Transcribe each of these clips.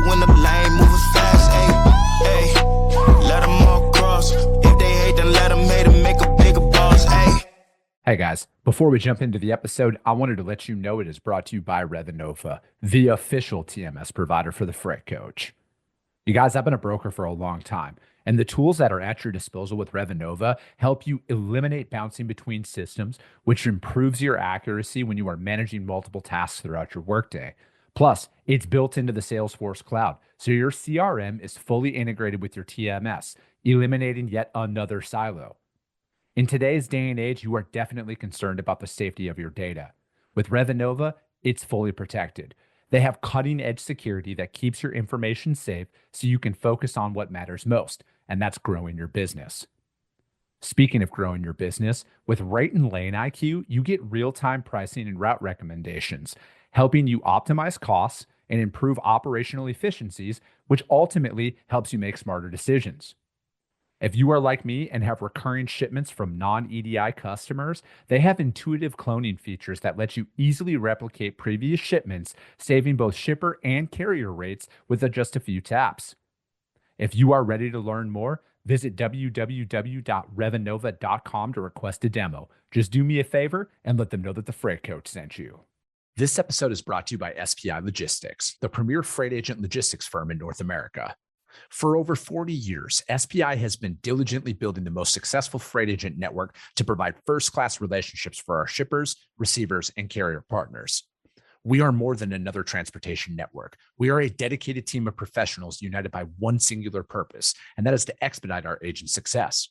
when the lane moving fast, ayy. Let them all cross. If they hate, then let them hate and make a bigger boss, ayy. Hey guys, before we jump into the episode, I wanted to let you know it is brought to you by Revenova, the official TMS provider for the Freight Coach. You guys, I've been a broker for a long time, and the tools that are at your disposal with Revenova help you eliminate bouncing between systems, which improves your accuracy when you are managing multiple tasks throughout your workday. Plus, it's built into the Salesforce cloud, so your CRM is fully integrated with your TMS, eliminating yet another silo. In today's day and age, you are definitely concerned about the safety of your data. With Revenova, it's fully protected. They have cutting-edge security that keeps your information safe so you can focus on what matters most, and that's growing your business. Speaking of growing your business, with Rate and Lane IQ, you get real-time pricing and route recommendations, helping you optimize costs and improve operational efficiencies, which ultimately helps you make smarter decisions. If you are like me and have recurring shipments from non-EDI customers, they have intuitive cloning features that let you easily replicate previous shipments, saving both shipper and carrier rates with just a few taps. If you are ready to learn more, visit www.revenova.com to request a demo. Just do me a favor and let them know that the Freight Coach sent you. This episode is brought to you by SPI Logistics, the premier freight agent logistics firm in North America. For over 40 years, SPI has been diligently building the most successful freight agent network to provide first-class relationships for our shippers, receivers, and carrier partners. We are more than another transportation network. We are a dedicated team of professionals united by one singular purpose, and that is to expedite our agents' success.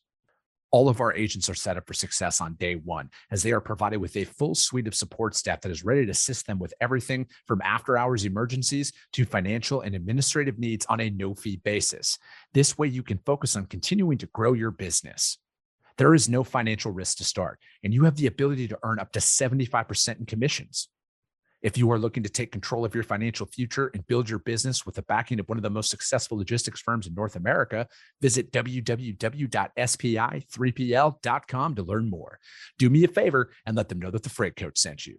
All of our agents are set up for success on day one, as they are provided with a full suite of support staff that is ready to assist them with everything from after-hours emergencies to financial and administrative needs on a no-fee basis. This way, you can focus on continuing to grow your business. There is no financial risk to start, and you have the ability to earn up to 75% in commissions. If you are looking to take control of your financial future and build your business with the backing of one of the most successful logistics firms in North America, visit www.spi3pl.com to learn more. Do me a favor and let them know that the Freight Coach sent you.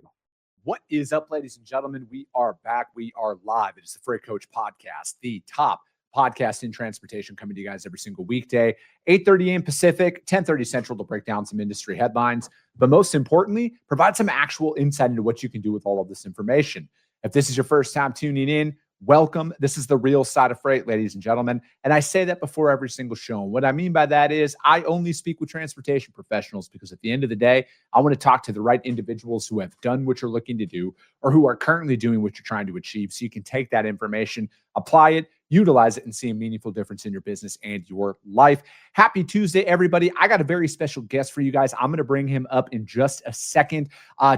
What is up, ladies and gentlemen? We are back. We are live. It is the Freight Coach Podcast, the top podcast in transportation, coming to you guys every single weekday, 8:30 a.m. Pacific, 10:30 Central, to break down some industry headlines, but most importantly, provide some actual insight into what you can do with all of this information. If this is your first time tuning in, welcome. This is the real side of freight, ladies and gentlemen. And I say that before every single show. And what I mean by that is I only speak with transportation professionals, because at the end of the day, I want to talk to the right individuals who have done what you're looking to do or who are currently doing what you're trying to achieve, so you can take that information, apply it, utilize it, and see a meaningful difference in your business and your life. Happy Tuesday, everybody. I got a very special guest for you guys. I'm going to bring him up in just a second.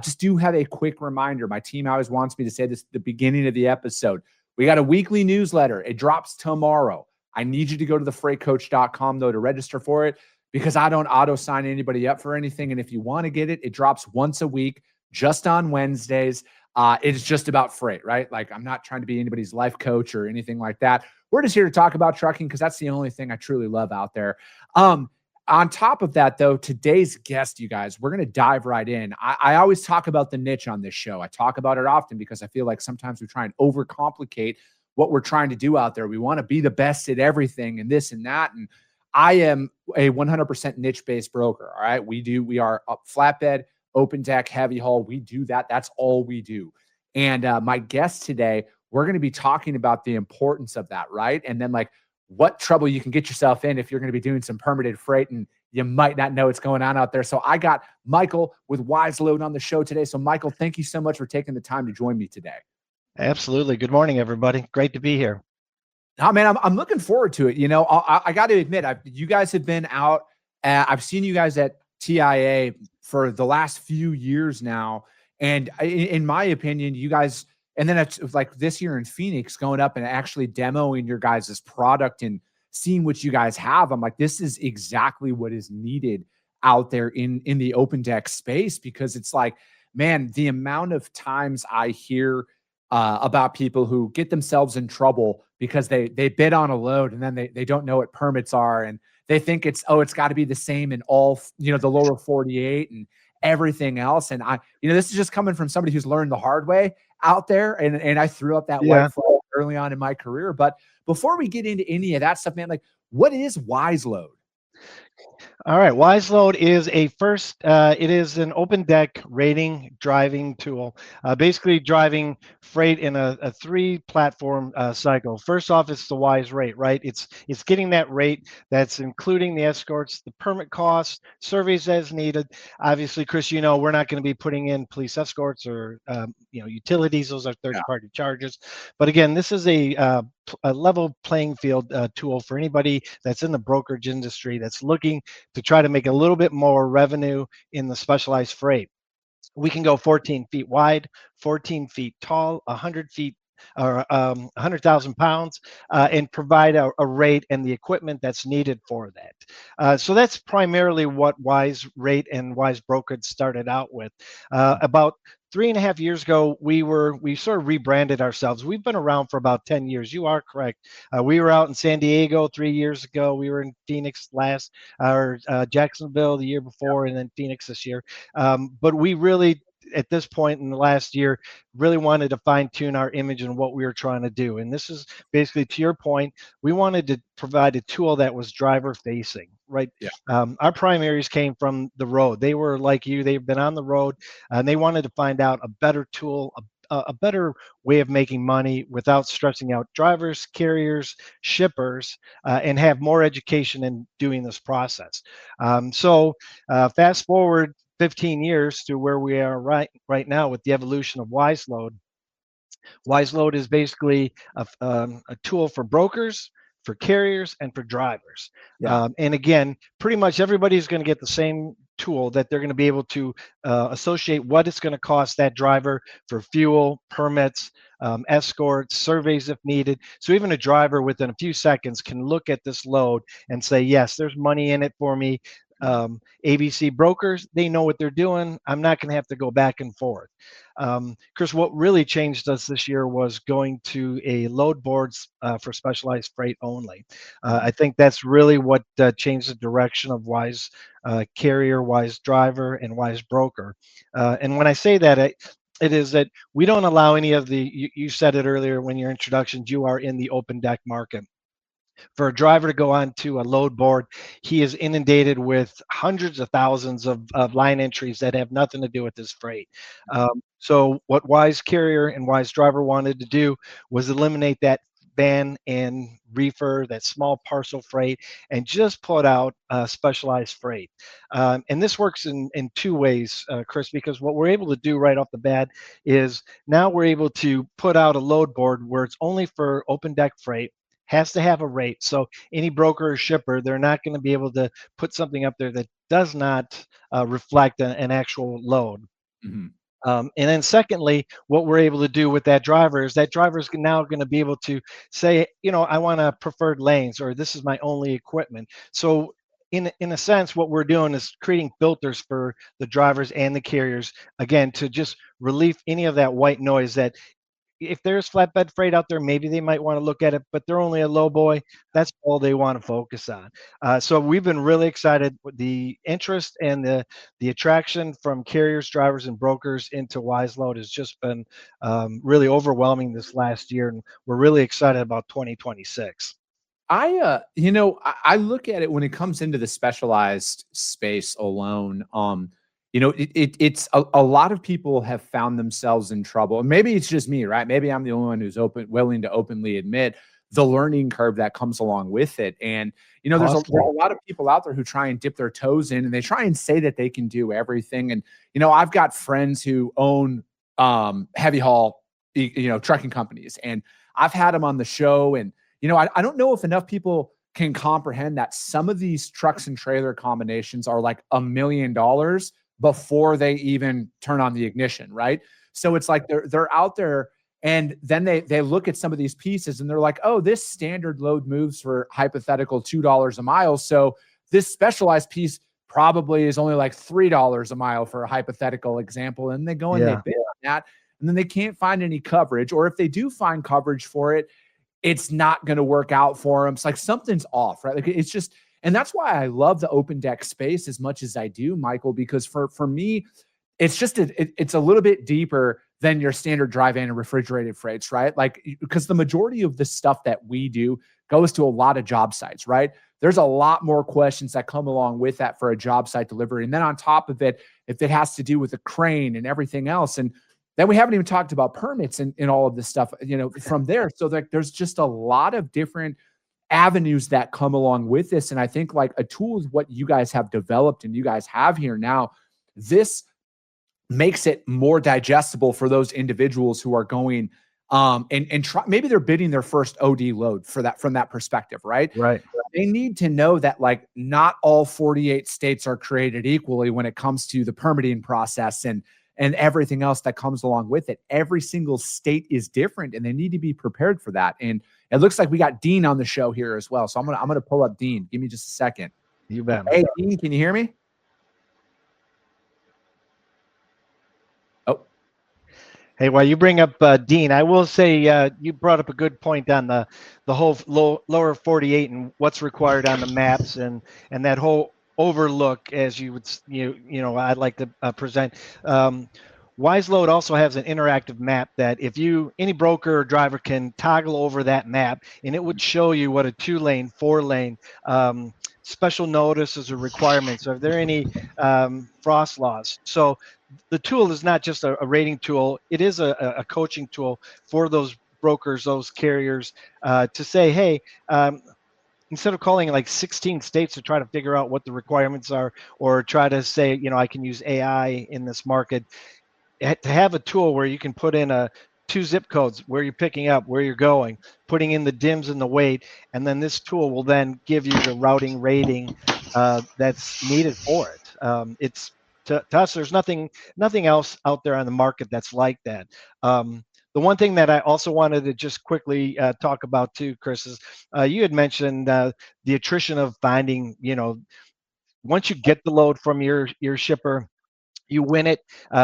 Just do have a quick reminder. My team always wants me to say this at the beginning of the episode. We got a weekly newsletter. It drops tomorrow. I need you to go to thefreightcoach.com, though, to register for it, because I don't auto-sign anybody up for anything. And if you want to get it, it drops once a week, just on Wednesdays. It's just about freight, right? Like, I'm not trying to be anybody's life coach or anything like that. We're just here to talk about trucking, because that's the only thing I truly love out there. On top of that, though, today's guest, you guys, we're going to dive right in. I always talk about the niche on this show. I talk about it often because I feel like sometimes we try and overcomplicate what we're trying to do out there. We want to be the best at everything and this and that. And I am a 100% niche-based broker. All right. We are a flatbed, open deck, heavy haul. We do that. That's all we do. And my guest today, we're going to be talking about the importance of that, right? And then, like, what trouble you can get yourself in if you're going to be doing some permitted freight and you might not know what's going on out there. So I got Michael with Wize Load on the show today. So Michael, thank you so much for taking the time to join me today. Absolutely. Good morning, everybody. Great to be here. Oh, man, I'm looking forward to it. You know, I got to admit, you guys have been out. I've seen you guys at TIA for the last few years now. And in my opinion, you guys, and then it's like this year in Phoenix, going up and actually demoing your guys' product and seeing what you guys have. I'm like, this is exactly what is needed out there in the open deck space, because it's like, man, the amount of times I hear about people who get themselves in trouble because they bid on a load and then they don't know what permits are, and they think it's got to be the same in all, the lower 48 and everything else. And this is just coming from somebody who's learned the hard way out there. And I threw up that white flag early on in my career. But before we get into any of that stuff, man, like what is Wize Load? All right, Wize Load is it is an open deck rating driving tool, basically driving freight in a three platform cycle. First off, it's the Wize rate, right? It's getting that rate that's including the escorts, the permit costs, surveys as needed. Obviously, Chris, we're not going to be putting in police escorts or utilities; those are third-party charges. But again, this is a level playing field tool for anybody that's in the brokerage industry that's looking to try to make a little bit more revenue in the specialized freight. We can go 14 feet wide, 14 feet tall, 100 feet or 100,000 pounds, and provide a rate and the equipment that's needed for that. So that's primarily what Wize Rate and Wize Brokerage started out with. About 3.5 years ago, we sort of rebranded ourselves. We've been around for about 10 years. You are correct. We were out in San Diego 3 years ago. We were in Phoenix Jacksonville the year before, and then Phoenix this year. But we really, at this point in the last year, really wanted to fine tune our image and what we were trying to do. And this is basically, to your point, we wanted to provide a tool that was driver facing, right? Yeah. Our primaries came from the road. They were like you, they've been on the road, and they wanted to find out a better tool, a better way of making money without stressing out drivers, carriers, shippers, and have more education in doing this process. So fast forward 15 years to where we are right now with the evolution of Wize Load. Wize Load is basically a tool for brokers, for carriers, and for drivers. Yeah. And again, pretty much everybody's going to get the same tool that they're going to be able to associate what it's going to cost that driver for fuel, permits, escorts, surveys if needed. So even a driver within a few seconds can look at this load and say, yes, there's money in it for me. ABC brokers, they know what they're doing. I'm not going to have to go back and forth. Chris, what really changed us this year was going to a load boards for specialized freight only. I think that's really what changed the direction of Wize Carrier, Wize Driver, and Wize Broker. And when I say that, it is that we don't allow any of you said it earlier when your introductions, you are in the open deck market. For a driver to go onto a load board, he is inundated with hundreds of thousands of line entries that have nothing to do with his freight. So what Wize Carrier and Wize Driver wanted to do was eliminate that van and reefer, that small parcel freight, and just put out specialized freight. And this works in two ways, Chris, because what we're able to do right off the bat is now we're able to put out a load board where it's only for open deck freight, has to have a rate. So any broker or shipper, they're not going to be able to put something up there that does not reflect an actual load. Mm-hmm. And then secondly, what we're able to do with that driver is that driver is now going to be able to say, I want a preferred lanes, or this is my only equipment. So in a sense, what we're doing is creating filters for the drivers and the carriers, again, to just relieve any of that white noise that if there's flatbed freight out there, maybe they might want to look at it, but they're only a low boy. That's all they want to focus on. So we've been really excited with the interest and the attraction from carriers, drivers, and brokers into Wize Load has just been really overwhelming this last year, and we're really excited about 2026. I look at it when it comes into the specialized space alone. It's a lot of people have found themselves in trouble. And maybe it's just me, right? Maybe I'm the only one who's willing to openly admit the learning curve that comes along with it. And, there's a lot of people out there who try and dip their toes in and they try and say that they can do everything. And, I've got friends who own heavy haul, trucking companies, and I've had them on the show. And, I don't know if enough people can comprehend that some of these trucks and trailer combinations are like $1 million before they even turn on the ignition, right? So it's like they're out there, and then they look at some of these pieces and they're like, oh, this standard load moves for hypothetical $2 a mile. So this specialized piece probably is only like $3 a mile for a hypothetical example. And they go and they bid on that, and then they can't find any coverage, or if they do find coverage for it, it's not going to work out for them. It's like something's off, right? Like it's just, and that's why I love the open deck space as much as I do, Michael, because for me, it's just it's a little bit deeper than your standard dry van and refrigerated freights, right? Like, because the majority of the stuff that we do goes to a lot of job sites, right? There's a lot more questions that come along with that for a job site delivery. And then on top of it, if it has to do with a crane and everything else, and then we haven't even talked about permits and all of this stuff, from there. So there's just a lot of different avenues that come along with this. And I think like a tool is what you guys have developed and you guys have here now. This makes it more digestible for those individuals who are going and try, maybe they're bidding their first OD load for that, from that perspective, right? Right. They need to know that like not all 48 states are created equally when it comes to the permitting process and everything else that comes along with it. Every single state is different and they need to be prepared for that. And it looks like we got Dean on the show here as well. So I'm going to pull up Dean. Give me just a second. You bet. Hey, Dean, can you hear me? Hey, while you bring up Dean, I will say you brought up a good point on the whole lower 48 and what's required on the maps and that whole overlook, as you would I'd like to present. Wize Load also has an interactive map that if any broker or driver can toggle over that map, and it would show you what a 2-lane, 4-lane special notices or requirements. Are there any frost laws? So the tool is not just a rating tool. It is a coaching tool for those brokers, those carriers, to say, hey, instead of calling like 16 states to try to figure out what the requirements are, or try to say, I can use AI in this market, to have a tool where you can put in 2 zip codes, where you're picking up, where you're going, putting in the dims and the weight, and then this tool will then give you the routing rating that's needed for it. It's to us, there's nothing else out there on the market that's like that. The one thing that I also wanted to just quickly talk about too, Chris, is you had mentioned the attrition of finding, once you get the load from your shipper, you win it,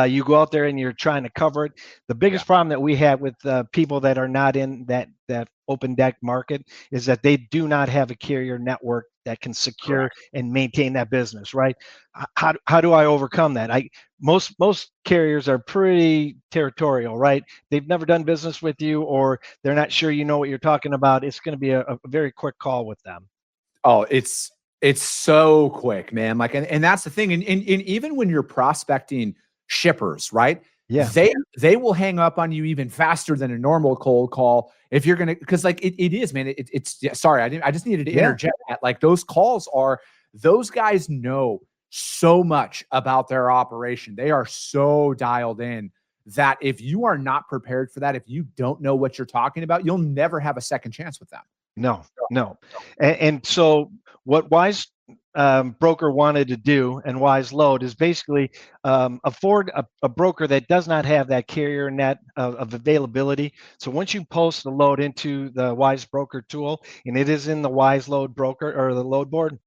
you go out there and you're trying to cover it. The biggest problem that we have with people that are not in that open deck market is that they do not have a carrier network that can secure and maintain that business, right? How do I overcome that? Most carriers are pretty territorial, right? They've never done business with you, or they're not sure you know what you're talking about. It's going to be a very quick call with them. Oh, it's so quick, man. Like, and that's the thing. And even when you're prospecting shippers, right? Yeah. They will hang up on you even faster than a normal cold call if you're going to, because like it is, man. Sorry, I just needed to interject that. Like those calls those guys know so much about their operation. They are so dialed in that if you are not prepared for that, if you don't know what you're talking about, you'll never have a second chance with them. No. And so what Wize broker wanted to do, and Wize Load, is basically afford a broker that does not have that carrier net of availability. So once you post the load into the Wize broker tool, and it is in the Wize Load broker or the load board,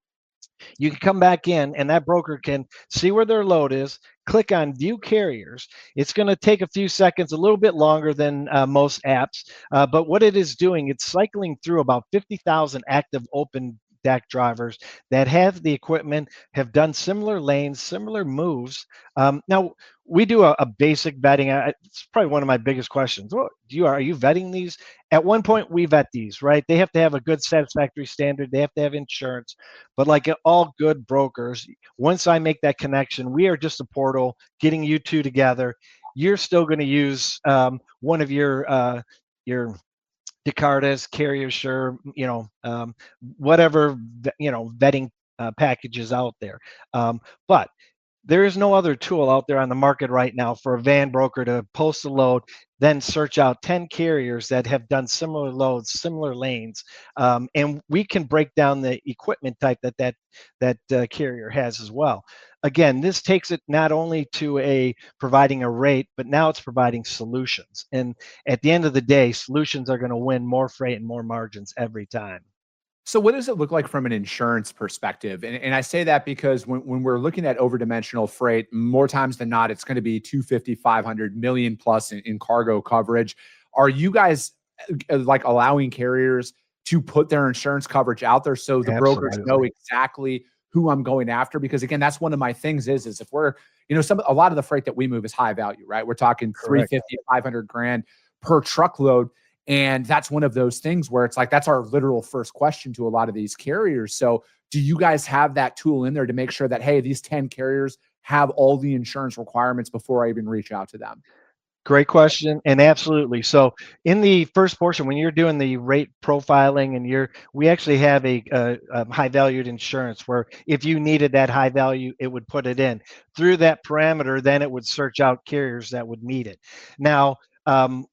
you can come back in and that broker can see where their load is, click on view carriers. It's going to take a few seconds, a little bit longer than most apps, but what it is doing, it's cycling through about 50,000 active open deck drivers that have the equipment, have done similar lanes, similar moves. Now we do a basic vetting. It's probably one of my biggest questions. Are you vetting these? At one point we vet these, right? They have to have a good satisfactory standard. They have to have insurance, but like all good brokers, once I make that connection, we are just a portal getting you two together. You're still going to use one of your Descartes, Carrier Sure, whatever, vetting packages out there. But there is no other tool out there on the market right now for a van broker to post a load, then search out 10 carriers that have done similar loads, similar lanes, and we can break down the equipment type that carrier has as well. Again, this takes it not only to providing a rate, but now it's providing solutions. And at the end of the day, solutions are going to win more freight and more margins every time. So what does it look like from an insurance perspective? And I say that because when we're looking at overdimensional freight, more times than not, it's going to be 250, 500 million plus in cargo coverage. Are you guys like allowing carriers to put their insurance coverage out there so the brokers know exactly who I'm going after? Because again, that's one of my things is if we're, a lot of the freight that we move is high value, right? We're talking Correct. 350, 500 grand per truckload. And that's one of those things where it's like, that's our literal first question to a lot of these carriers. So do you guys have that tool in there to make sure that, hey, these 10 carriers have all the insurance requirements before I even reach out to them? Great question, and absolutely. So in the first portion, when you're doing the rate profiling, and we actually have a high valued insurance where if you needed that high value, it would put it in through that parameter. Then it would search out carriers that would meet it. Now,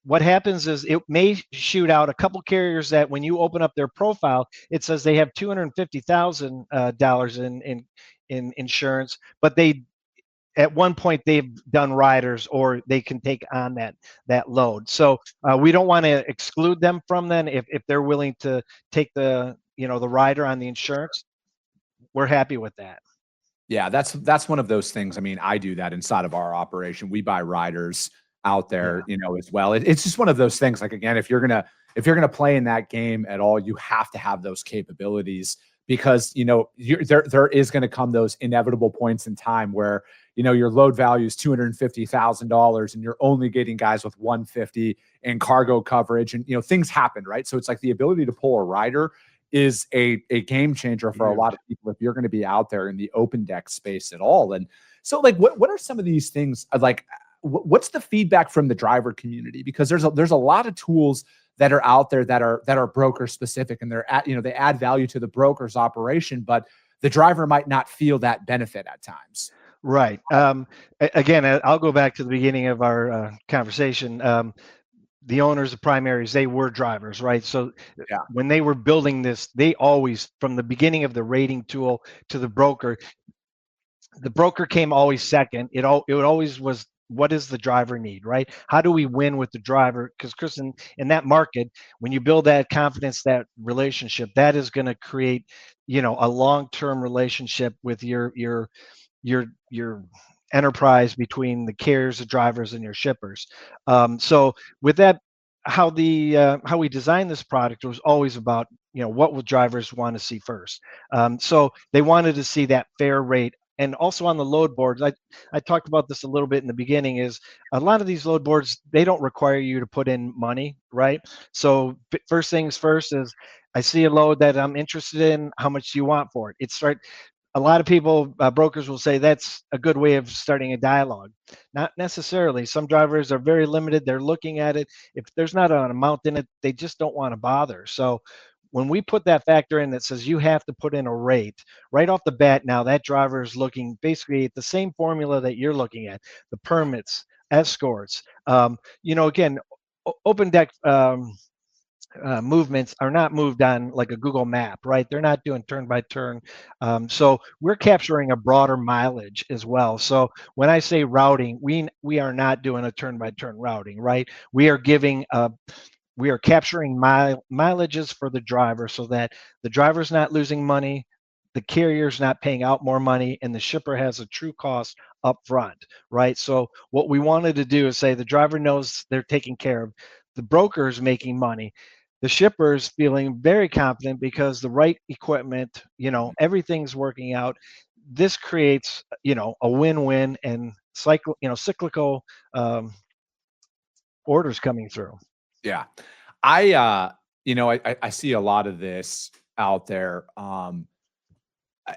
what happens is it may shoot out a couple carriers that when you open up their profile, it says they have $250,000 in insurance, but they at one point they've done riders or they can take on that load. So we don't want to exclude them from then if they're willing to take the rider on the insurance. We're happy with that. Yeah, that's one of those things. I mean, I do that inside of our operation. We buy riders out there, as well. It's just one of those things. Like, again, if you're gonna play in that game at all, you have to have those capabilities, because there is going to come those inevitable points in time where your load value is $250,000 and you're only getting guys with 150 and cargo coverage, and things happen, right? So it's like the ability to pull a rider is a game changer for a lot of people if you're going to be out there in the open deck space at all. And so, like, what are some of these things? Like, what's the feedback from the driver community? Because there's a lot of tools that are out there that are broker specific, and they add value to the broker's operation, but the driver might not feel that benefit at times. Right. Again, I'll go back to the beginning of our conversation. The owners, the primaries, they were drivers, right? So when they were building this, they always, from the beginning of the rating tool to the broker came always second. It always was, what does the driver need, right? How do we win with the driver? Because Chris, in that market, when you build that confidence, that relationship, that is going to create, a long-term relationship with your enterprise between the carriers, the drivers, and your shippers. So with that, how we designed this product was always about, what would drivers want to see first. So they wanted to see that fair rate. And also on the load boards, I talked about this a little bit in the beginning, is a lot of these load boards, they don't require you to put in money, right? So first things first is, I see a load that I'm interested in, how much do you want for it? A lot of people, brokers will say that's a good way of starting a dialogue. Not necessarily. Some drivers are very limited. They're looking at it. If there's not an amount in it, they just don't want to bother. So when we put that factor in that says you have to put in a rate right off the bat, now that driver is looking basically at the same formula that you're looking at, the permits, escorts. Again, open deck movements are not moved on like a Google map, right? They're not doing turn by turn. So we're capturing a broader mileage as well. So when I say routing, we are not doing a turn by turn routing, right? We are capturing mileages for the driver so that the driver's not losing money, the carrier's not paying out more money, and the shipper has a true cost up front, right? So what we wanted to do is say the driver knows they're taken care of, the broker's making money, the shipper's feeling very confident because the right equipment, everything's working out. This creates, a win-win and cyclical orders coming through. Yeah. I see a lot of this out there.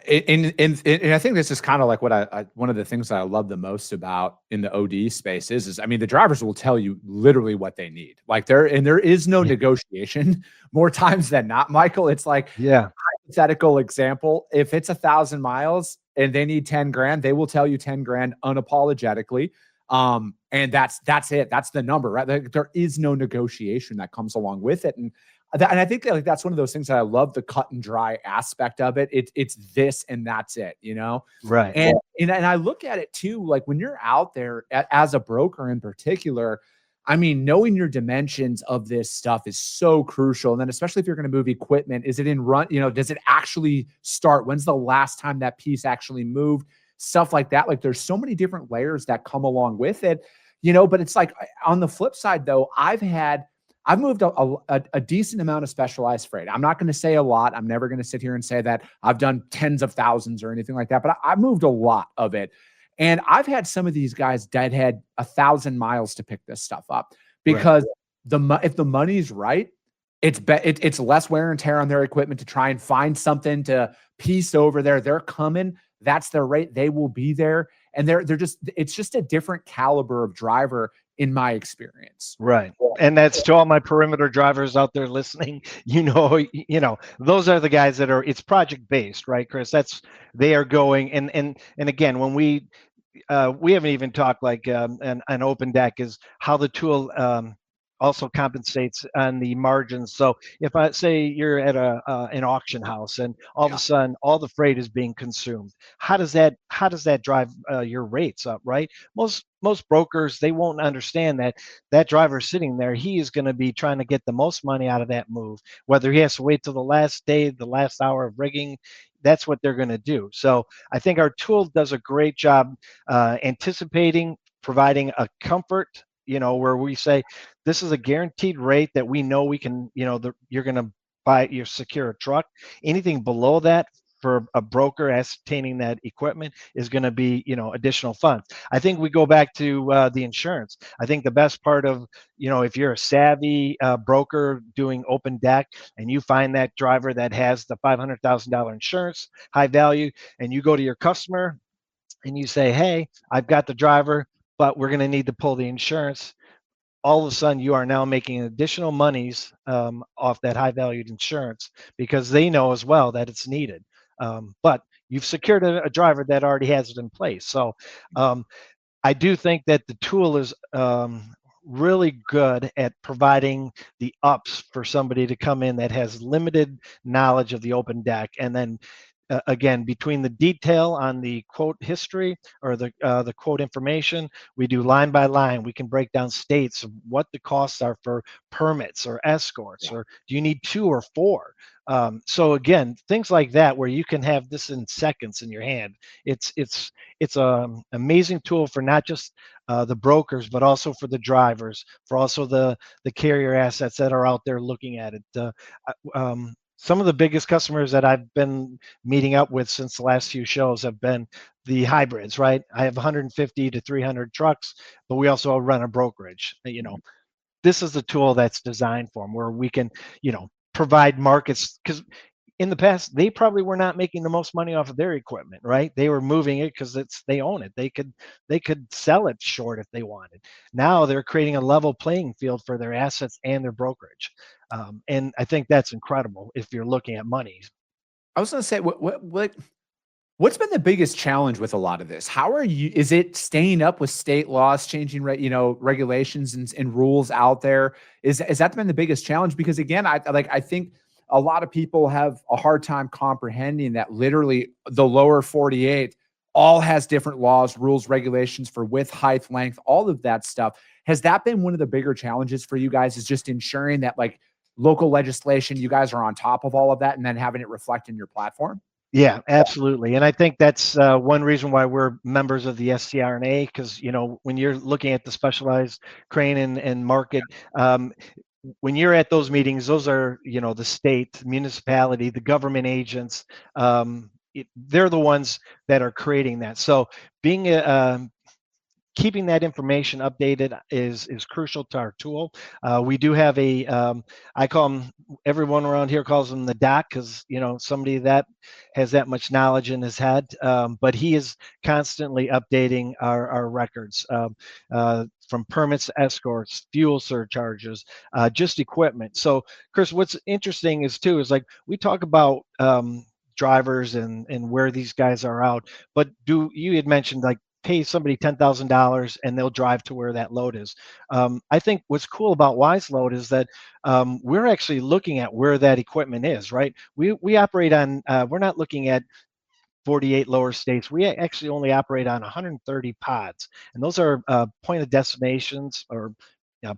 And I think this is kind of like what one of the things that I love the most about in the OD space is I mean, the drivers will tell you literally what they need. Like there is no negotiation more times than not, Michael. It's like, hypothetical example. If it's 1,000 miles and they need 10 grand, they will tell you 10 grand unapologetically. And that's it. That's the number, right? There is no negotiation that comes along with it. And I think that, like, that's one of those things that I love, the cut and dry aspect of it. It's this and that's it, Right. And I look at it too, like when you're out there as a broker in particular, I mean, knowing your dimensions of this stuff is so crucial. And then especially if you're going to move equipment, is it in run, does it actually start? When's the last time that piece actually moved? Stuff like that. Like there's so many different layers that come along with it, but it's like on the flip side though, I've moved a decent amount of specialized freight. I'm not going to say a lot. I'm never going to sit here and say that I've done tens of thousands or anything like that, but I've moved a lot of it. And I've had some of these guys deadhead 1,000 miles to pick this stuff up because if the money's right, it's less wear and tear on their equipment to try and find something to piece over there. They're coming. That's their rate. They will be there. And it's just a different caliber of driver in my experience. Right. And that's to all my perimeter drivers out there listening, those are the guys that are, it's project based, right, Chris? They are going. And again, when we haven't even talked like an open deck is how the tool also compensates on the margins. So if I say you're at an auction house and all of a sudden all the freight is being consumed, how does that drive your rates up, right? Most brokers, they won't understand that driver sitting there, he is going to be trying to get the most money out of that move, whether he has to wait till the last day, the last hour of rigging. That's what they're going to do. So I think our tool does a great job anticipating, providing a comfort, where we say this is a guaranteed rate that we know we can, you're going to secure a truck. Anything below that for a broker ascertaining that equipment is going to be, additional funds. I think we go back to the insurance. I think the best part of, if you're a savvy broker doing open deck and you find that driver that has the $500,000 insurance, high value, and you go to your customer and you say, hey, I've got the driver, but we're going to need to pull the insurance. All of a sudden, you are now making additional monies off that high valued insurance because they know as well that it's needed. But you've secured a driver that already has it in place. So I do think that the tool is really good at providing the ups for somebody to come in that has limited knowledge of the open deck. And then again, between the detail on the quote history or the quote information, we do line by line. We can break down states of what the costs are for permits or escorts, or do you need 2 or 4? So again, things like that where you can have this in seconds in your hand. It's an amazing tool for not just the brokers, but also for the drivers, for also the carrier assets that are out there looking at it. Some of the biggest customers that I've been meeting up with since the last few shows have been the hybrids, right? I have 150 to 300 trucks, but we also run a brokerage. This is the tool that's designed for them where we can, provide markets, because in the past they probably were not making the most money off of their equipment, right? They were moving it because they own it. They could sell it short if they wanted. Now they're creating a level playing field for their assets and their brokerage. And I think that's incredible if you're looking at money. I was going to say, what's been the biggest challenge with a lot of this? Is it staying up with state laws, changing, regulations and rules out there? Is that been the biggest challenge? Because again, I think a lot of people have a hard time comprehending that literally the lower 48 all has different laws, rules, regulations for width, height, length, all of that stuff. Has that been one of the bigger challenges for you guys, is just ensuring that local legislation, you guys are on top of all of that and then having it reflect in your platform? Yeah, absolutely. And I think that's one reason why we're members of the SCRNA, because, when you're looking at the specialized crane and market, when you're at those meetings, those are, the state, municipality, the government agents, they're the ones that are creating that. So keeping that information updated is crucial to our tool. We do have I call them, everyone around here calls him the doc, because somebody that has that much knowledge in his head, but he is constantly updating our records, from permits, escorts, fuel surcharges, just equipment. So Chris, what's interesting is we talk about drivers and where these guys are out, but you had mentioned pay somebody $10,000 and they'll drive to where that load is. I think what's cool about Wize Load is that we're actually looking at where that equipment is, right? We operate on, we're not looking at 48 lower states. We actually only operate on 130 pods, and those are point of destinations or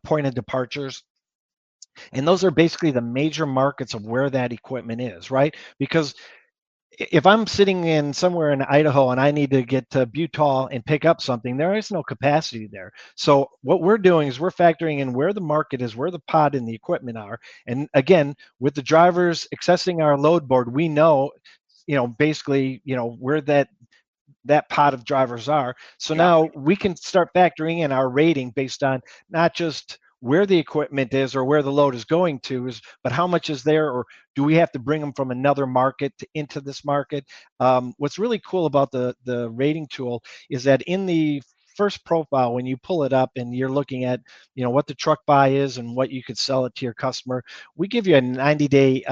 point of departures. And those are basically the major markets of where that equipment is, right? Because if I'm sitting in somewhere in Idaho and I need to get to Butall and pick up something, there is no capacity there. So what we're doing is we're factoring in where the market is, where the pod and the equipment are. And again, with the drivers accessing our load board, we know, basically, where that that pot of drivers are. So now we can start factoring in our rating based on not just where the equipment is or where the load is going to, but how much is there, or do we have to bring them from another market into this market? What's really cool about the rating tool is that in the first profile, when you pull it up and you're looking at, what the truck buy is and what you could sell it to your customer, we give you a 90-day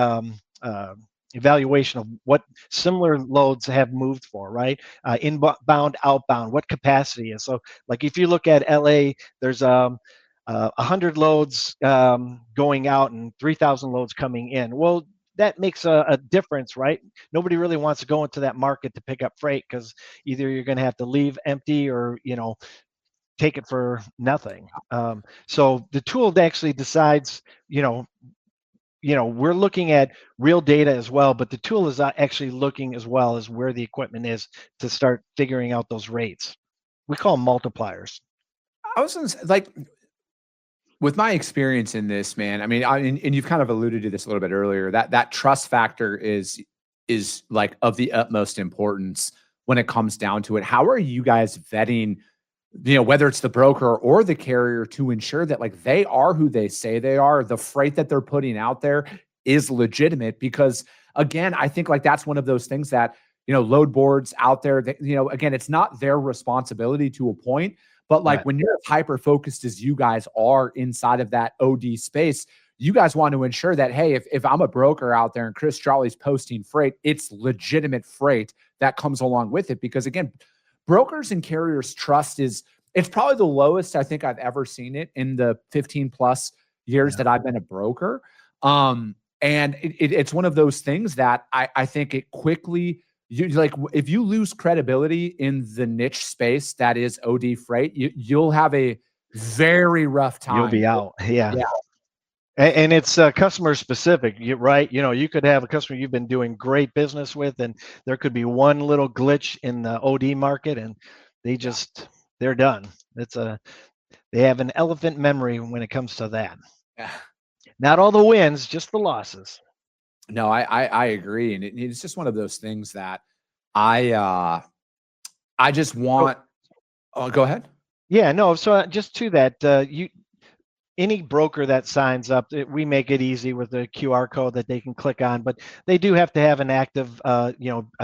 evaluation of what similar loads have moved for, right? Inbound, outbound, what capacity is. So like if you look at LA, there's 100 loads going out and 3,000 loads coming in. Well, that makes a difference, right? Nobody really wants to go into that market to pick up freight because either you're going to have to leave empty or, take it for nothing. So the tool actually decides, we're looking at real data as well, but the tool is actually looking as well as where the equipment is to start figuring out those rates. We call them multipliers. I was gonna say, like, with my experience in this, man, I mean, and you've kind of alluded to this a little bit earlier, that trust factor is like of the utmost importance when it comes down to it. How are you guys vetting, whether it's the broker or the carrier, to ensure that like they are who they say they are, the freight that they're putting out there is legitimate? Because again, I think like that's one of those things that, load boards out there that, again, it's not their responsibility to a point, but like when you're as hyper focused as you guys are inside of that OD space, you guys want to ensure that, hey, if I'm a broker out there and Chris Jolly's posting freight, it's legitimate freight that comes along with it. Because again, brokers and carriers trust it's probably the lowest I think I've ever seen it in the 15 plus years that I've been a broker. And it's one of those things that I think it quickly, if you lose credibility in the niche space that is OD freight, you'll have a very rough time. You'll be out. Yeah. And it's customer specific, right? You could have a customer you've been doing great business with, and there could be one little glitch in the OD market, and they're done. They have an elephant memory when it comes to that. Not all the wins, just the losses. No, I agree, and it's just one of those things that I just want. Oh, go ahead. Yeah, no. So just to that, any broker that signs up, we make it easy with a QR code that they can click on, but they do have to have an active, a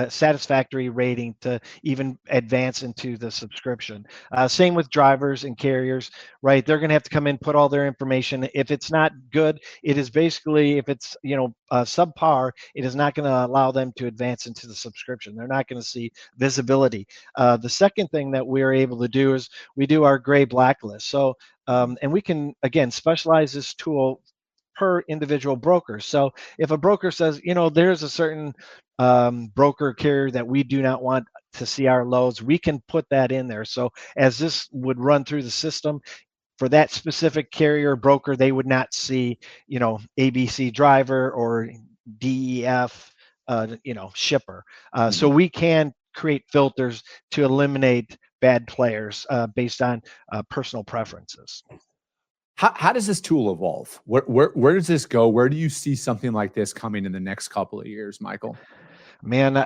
satisfactory rating to even advance into the subscription. Same with drivers and carriers, right? They're going to have to come in, put all their information. If it's not good, it is basically, if it's, subpar, it is not going to allow them to advance into the subscription. They're not going to see visibility. The second thing that we're able to do is we do our gray blacklist. So, and we can, again, specialize this tool per individual broker. So if a broker says, there's a certain broker carrier that we do not want to see our loads, we can put that in there. So as this would run through the system, for that specific carrier broker, they would not see, ABC driver or DEF, shipper. So we can create filters to eliminate bad players based on personal preferences. How does this tool evolve? Where does this go? Where do you see something like this coming in the next couple of years, Michael? Man,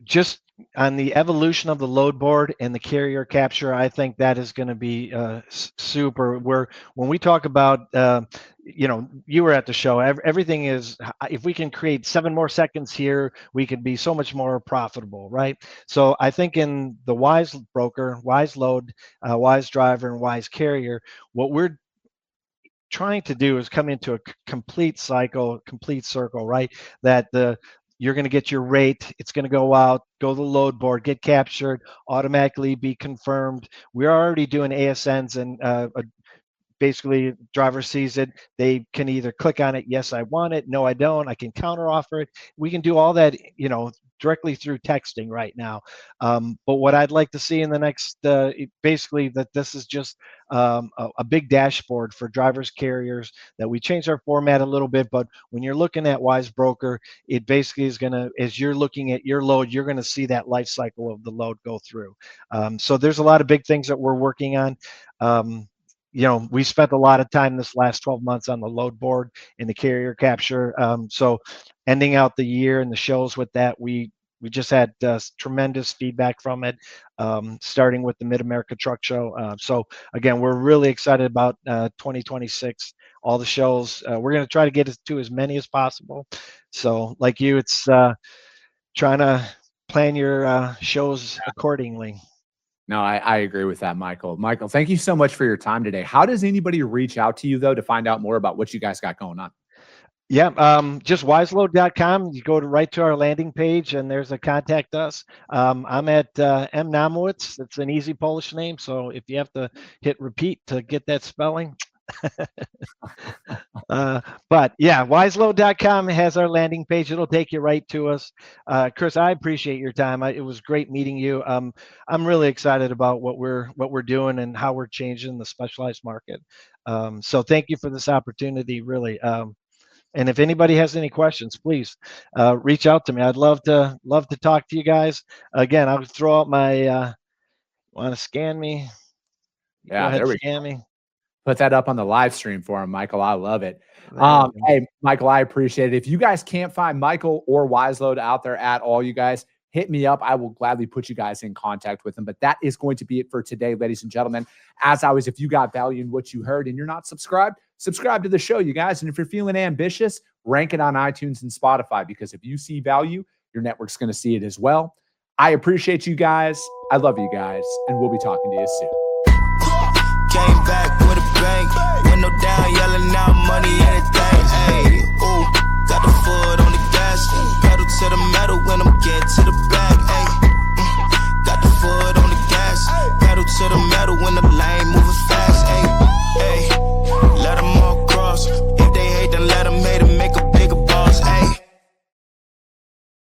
just on the evolution of the load board and the carrier capture, I think that is going to be super. When we talk about, you were at the show, everything is, if we can create 7 more seconds here, we could be so much more profitable, right? So I think in the Wize broker, Wize Load, Wize Driver, and Wize Carrier, what we're trying to do is come into a complete cycle, complete circle, right? That you're going to get your rate, it's going to go out, go to the load board, get captured, automatically be confirmed. We're already doing ASNs, and basically driver sees it, they can either click on it, yes, I want it, no, I don't, I can counter offer it. We can do all that, directly through texting right now. But what I'd like to see in the next, basically that this is just a big dashboard for drivers, carriers, that we change our format a little bit. But when you're looking at Wize Broker, it basically is going to, as you're looking at your load, you're going to see that life cycle of the load go through. So there's a lot of big things that we're working on. We spent a lot of time this last 12 months on the load board and the carrier capture. So ending out the year and the shows with that, we We just had tremendous feedback from it, starting with the Mid-America Truck Show. So again, we're really excited about 2026, all the shows. We're going to try to get to as many as possible. So like you, it's trying to plan your shows accordingly. No, I agree with that, Michael. Michael, thank you so much for your time today. How does anybody reach out to you, though, to find out more about what you guys got going on? Yeah, just wiseload.com. You go right to our landing page, and there's a contact us. I'm at M Naumowicz. That's an easy Polish name, so if you have to hit repeat to get that spelling. But yeah, wiseload.com has our landing page. It'll take you right to us. Chris, I appreciate your time. It was great meeting you. I'm really excited about what we're doing and how we're changing the specialized market. So thank you for this opportunity, really. And if anybody has any questions, please reach out to me. I'd love to talk to you guys. Again, I'll throw out my want to scan me? Yeah, go ahead, there we scan me. Put that up on the live stream for him, Michael. I love it. There we go. Hey, Michael, I appreciate it. If you guys can't find Michael or Wize Load out there at all, you guys hit me up. I will gladly put you guys in contact with them. But that is going to be it for today, ladies and gentlemen. As always, if you got value in what you heard and you're not subscribed, subscribe to the show, you guys. And if you're feeling ambitious, rank it on iTunes and Spotify, because if you see value, your network's going to see it as well. I appreciate you guys. I love you guys. And we'll be talking to you soon. Came back with a bang, window down, yelling out money, anything.